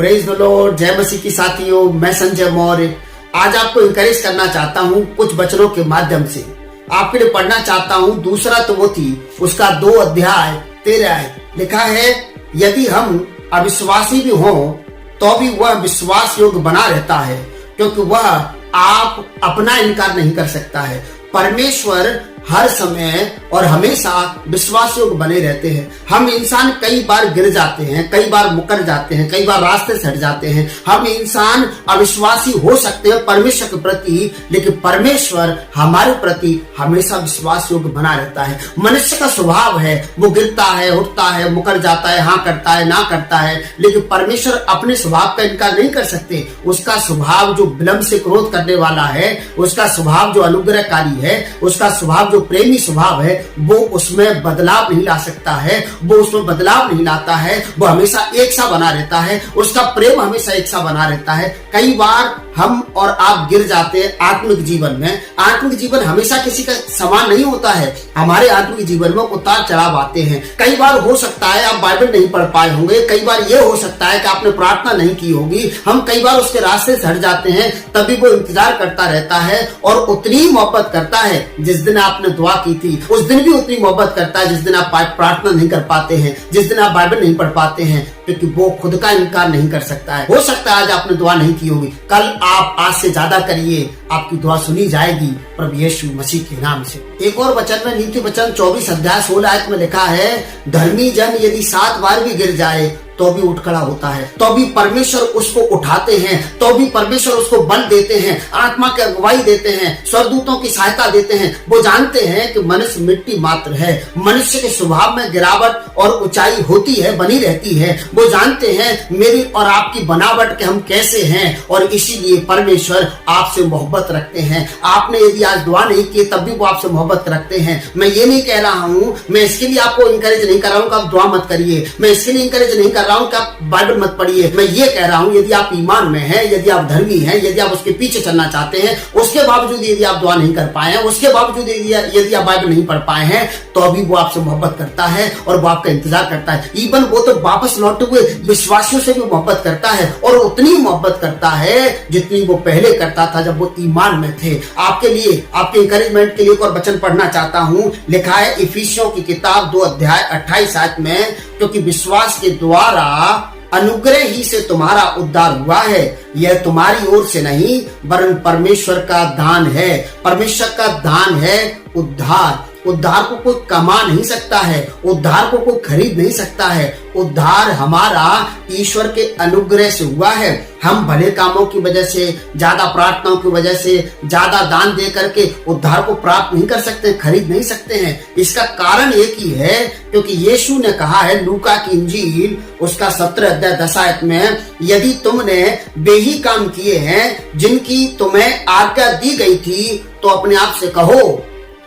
Praise the Lord. जय मसीह की साथियों, मैं संजय मौर्य आज आपको इंकरेज करना चाहता हूं कुछ वचनों के माध्यम से। आपके लिए पढ़ना चाहता हूं 2 तिमोथी उसका 2 अध्याय 13 लिखा है, यदि हम अविश्वासी भी हों तो भी वह विश्वास योग्य बना रहता है, क्योंकि वह आप अपना इनकार नहीं कर सकता है। परमेश्वर हर समय और हमेशा विश्वास योग्य बने रहते हैं। हम इंसान कई बार गिर जाते हैं, कई बार मुकर जाते हैं, कई बार रास्ते से हट जाते हैं। हम इंसान अविश्वासी हो सकते हैं परमेश्वर के प्रति, लेकिन परमेश्वर हमारे प्रति हमेशा विश्वास योग्य बना रहता है। मनुष्य का स्वभाव है, वो गिरता है, उठता है, मुकर जाता है, हाँ करता है, ना करता है, लेकिन परमेश्वर अपने स्वभाव का इनकार नहीं कर सकते। उसका स्वभाव जो विलंब से क्रोध करने वाला है, उसका स्वभाव जो अनुग्रहकारी है, उसका स्वभाव जो प्रेमी स्वभाव है, वो उसमें बदलाव नहीं ला सकता है। वो उसमें बदलाव नहीं लाता है। वो हमेशा एक सा बना रहता है। उसका प्रेम हमेशा एक सा बना रहता है। कई बार हम और आप गिर जाते हैं आत्मिक जीवन में। आत्मिक जीवन हमेशा किसी का समान नहीं होता है। हमारे आत्मिक जीवन में उतार चढ़ाव आते हैं। कई बार हो सकता है आप बाइबल नहीं पढ़ पाए होंगे, कई बार ये हो सकता है कि आपने प्रार्थना नहीं की होगी। हम कई बार उसके रास्ते से हट जाते हैं, तभी वो इंतजार करता रहता है और उतनी मोहब्बत करता है जिस दिन आपने दुआ की थी, उस दिन भी उतनी मोहब्बत करता है जिस दिन आप प्रार्थना नहीं कर पाते हैं, जिस दिन आप बाइबल नहीं पढ़ पाते हैं, क्योंकि वो खुद का इनकार नहीं कर सकता है। हो सकता है आज आपने दुआ नहीं की होगी, कल आप आज से ज्यादा करिए, आपकी दुआ सुनी जाएगी प्रभु यीशु मसीह के नाम से। एक और वचन में, नीति वचन 24 अध्याय 16 में लिखा है, धर्मी जन यदि 7 बार भी गिर जाए तो भी उठ खड़ा होता है, तो भी परमेश्वर उसको उठाते हैं, तो भी परमेश्वर उसको बल देते हैं, आत्मा की अगुवाई देते हैं, स्वर्गदूतों की सहायता देते हैं। वो जानते हैं कि मनुष्य मिट्टी मात्र है, मनुष्य के स्वभाव में गिरावट और ऊंचाई होती है, बनी रहती है। वो जानते हैं मेरी और आपकी बनावट के हम कैसे हैं, और इसीलिए परमेश्वर आपसे मोहब्बत रखते हैं। आपने यदि आज दुआ नहीं की तब भी वो आपसे मोहब्बत रखते हैं। मैं ये नहीं कह रहा हूँ, मैं इसके लिए आपको इंकरेज नहीं कर रहा हूँ कि आप दुआ मत करिए, मैं इसके लिए इंकरेज नहीं कर कि आप बाइबल मत पढ़िए। मैं ये कह रहा हूं यदि आप ईमान में हैं, यदि आप धर्मी हैं, यदि आप उसके पीछे चलना चाहते हैं, उसके बावजूद यदि आप दुआ नहीं कर पाए हैं, उसके बावजूद यदि आप बाइबल नहीं पढ़ पाए हैं, तो अभी वो आपसे मोहब्बत करता है और वो आपका इंतजार करता है। इवन वो तो वापस लौटे हुए विश्वासियों से भी मोहब्बत करता है, और उतनी मोहब्बत करता है जितनी वो पहले करता था जब वो ईमान में थे। आपके लिए, आपके इंकरेजमेंट के लिए एक और वचन पढ़ना चाहता हूं। लिखा है इफिसियों की किताब 2 अध्याय 28 में, क्योंकि विश्वास के द्वारा अनुग्रह ही से तुम्हारा उद्धार हुआ है, यह तुम्हारी ओर से नहीं वरन परमेश्वर का दान है। परमेश्वर का दान है उद्धार। उद्धार को कोई कमा नहीं सकता है, उद्धार को कोई खरीद नहीं सकता है। उद्धार हमारा ईश्वर के अनुग्रह से हुआ है। हम भले कामों की वजह से, ज्यादा प्रार्थनाओं की वजह से, ज्यादा दान दे करके उद्धार को प्राप्त नहीं कर सकते, खरीद नहीं सकते हैं। इसका कारण एक ही है, क्योंकि यीशु ने कहा है लूका की इंजील उसका 17 अध्याय 10 में, यदि तुमने बेही काम किए हैं जिनकी तुम्हें आज्ञा दी गई थी, तो अपने आप से कहो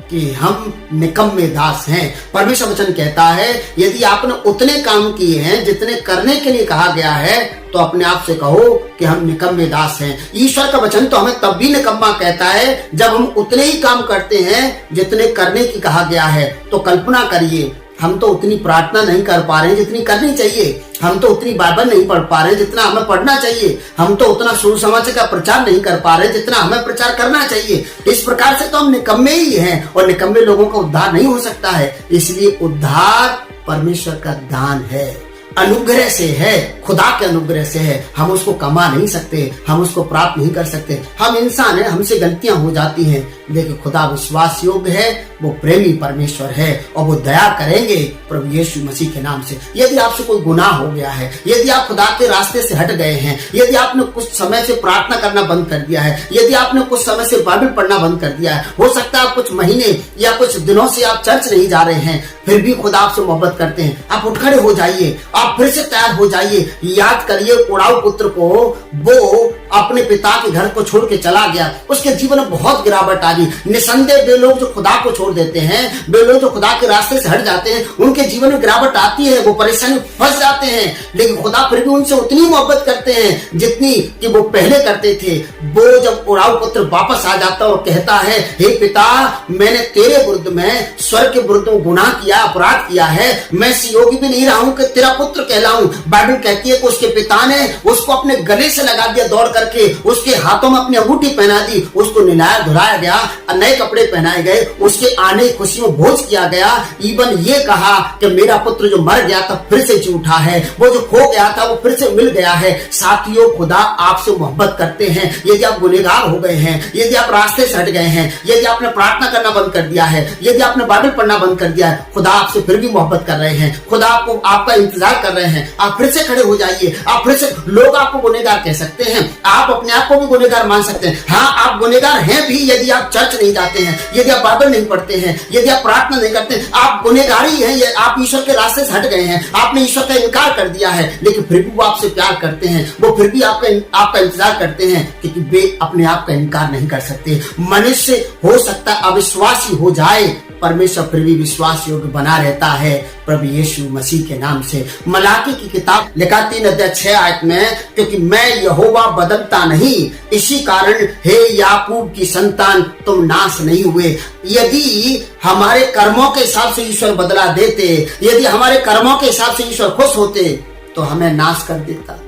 कि हम निकम्मे दास हैं। परमेश्वर वचन कहता है यदि आपने उतने काम किए हैं जितने करने के लिए कहा गया है, तो अपने आप से कहो कि हम निकम्मे दास हैं। ईश्वर का वचन तो हमें तब भी निकम्मा कहता है जब हम उतने ही काम करते हैं जितने करने की कहा गया है। तो कल्पना करिए, हम तो उतनी प्रार्थना नहीं कर पा रहे हैं जितनी करनी चाहिए, हम तो उतनी बाइबल नहीं पढ़ पा रहे जितना हमें पढ़ना चाहिए, हम तो उतना सुसमाचार का प्रचार नहीं कर पा रहे जितना हमें प्रचार करना चाहिए। इस प्रकार से तो हम निकम्मे ही हैं, और निकम्मे लोगों का उद्धार नहीं हो सकता है। इसलिए उद्धार परमेश्वर का दान है, अनुग्रह से है, खुदा के अनुग्रह से है। हम उसको कमा नहीं सकते, हम उसको प्राप्त नहीं कर सकते। हम इंसान हैं, हमसे गलतियां हो जाती हैं, लेकिन खुदा विश्वास योग्य है, वो प्रेमी परमेश्वर है और वो दया करेंगे प्रभु यीशु मसीह के नाम से। यदि आपसे कोई गुनाह हो गया है, यदि आप खुदा के रास्ते से हट गए हैं, यदि आपने कुछ समय से प्रार्थना करना बंद कर दिया है, यदि आपने कुछ समय से बाइबल पढ़ना बंद कर दिया है, हो सकता है कुछ महीने या कुछ दिनों से आप चर्च नहीं जा रहे हैं, फिर भी खुदा आपसे मोहब्बत करते हैं। आप उठ खड़े हो जाइए, आप फिर से तैयार हो जाइए। याद करिए उड़ाऊ पुत्र को, वो अपने पिता के घर को छोड़ के चला गया, उसके जीवन में बहुत गिरावट आ गई। निसंदेह वे लोग जो खुदा को छोड़ देते हैं, वे लोग जो खुदा के रास्ते से हट जाते हैं, उनके जीवन में गिरावट आती है, वो परेशानी फंस जाते हैं। लेकिन खुदा फिर भी उनसे उतनी मोहब्बत करते हैं जितनी कि वो पहले करते थे। वो जब उड़ाऊ पुत्र वापस आ जाता और कहता है, हे पिता, मैंने तेरे विरुद्ध में स्वर्ग के विरुद्ध गुनाह किया, अपराध किया है, मैं इस योग्य भी नहीं रहा हूं कि तेरा पुत्र कहलाऊं। बाइबल कहती है कि उसके पिता ने उसको अपने गले से लगा दिया, दौड़ करके उसके हाथों में अपनी अंगूठी पहना दी, उसको नहलाया धुलाया गया, नए कपड़े पहनाए गए, उसके आने की खुशी में भोज किया गया। इवन ये कहा कि मेरा पुत्र जो मर गया था फिर से जी उठा है, वो जो खो गया था वो फिर से मिल गया है। साथियों, खुदा आपसे मोहब्बत करते हैं। यदि आप गुनहगार हो गए हैं, यदि आप रास्ते से हट गए हैं, यदि आपने प्रार्थना करना बंद कर दिया है, यदि आपने बाइबल पढ़ना बंद कर दिया है, खुदा आपसे फिर भी मोहब्बत कर रहे हैं। खुदा आपको आपका इंतजार कर रहे हैं। आप फिर से खड़े हो जाइए। आप फिर से, लोग आपको गुनहगार कह सकते हैं, आप अपने आप को भी गुनहगार मान सकते हैं। हाँ, आप गुनहगार हैं भी यदि आप चर्च नहीं जाते हैं, यदि आप बाइबल नहीं पढ़ते हैं, यदि आप प्रार्थना नहीं करते, आप गुनहगार ही हैं। आप ईश्वर के रास्ते से हट गए हैं, आपने ईश्वर का इनकार कर दिया है, लेकिन फिर भी वो आपसे प्यार करते हैं। वो फिर भी आपका इंतजार करते हैं, क्योंकि वे अपने आप का इनकार नहीं कर सकते। मनुष्य हो सकता अविश्वासी हो जाए, परमेश्वर फिर भी विश्वास योग्य बना रहता है, प्रभु यीशु मसीह के नाम से। मलाकी की किताब लिखा 3:6 में, क्योंकि मैं यहोवा बदलता नहीं, इसी कारण हे याकूब की संतान तुम नाश नहीं हुए। यदि हमारे कर्मों के हिसाब से ईश्वर बदला देते, यदि हमारे कर्मों के हिसाब से ईश्वर खुश होते, तो हमें नाश कर देता,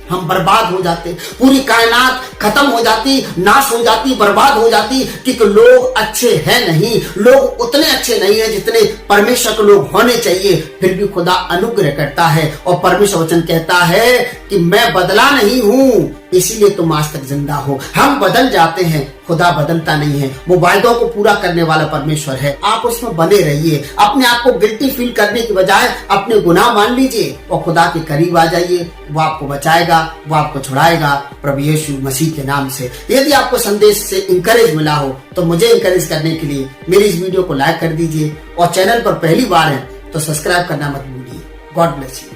हम बर्बाद हो जाते, पूरी कायनात खत्म हो जाती, नाश हो जाती, बर्बाद हो जाती। क्योंकि लोग अच्छे हैं नहीं, लोग उतने अच्छे नहीं हैं जितने परमेश्वर के लोग होने चाहिए। फिर भी खुदा अनुग्रह करता है और परमेश्वर वचन कहता है कि मैं बदला नहीं हूं, इसीलिए तुम आज तक जिंदा हो। हम बदल जाते हैं, खुदा बदलता नहीं है। वो वायदों को पूरा करने वाला परमेश्वर है। आप उसमें बने रहिए। अपने आप को गिल्टी फील करने की बजाय अपने गुनाह मान लीजिए और खुदा के करीब आ जाइए। वो आपको बचाएगा, वो आपको छुड़ाएगा, प्रभु यीशु मसीह के नाम से। यदि आपको संदेश से इंकरेज मिला हो तो मुझे इंकरेज करने के लिए मेरी इस वीडियो को लाइक कर दीजिए और चैनल पर पहली बार है तो सब्सक्राइब करना मत भूलिए। God bless you.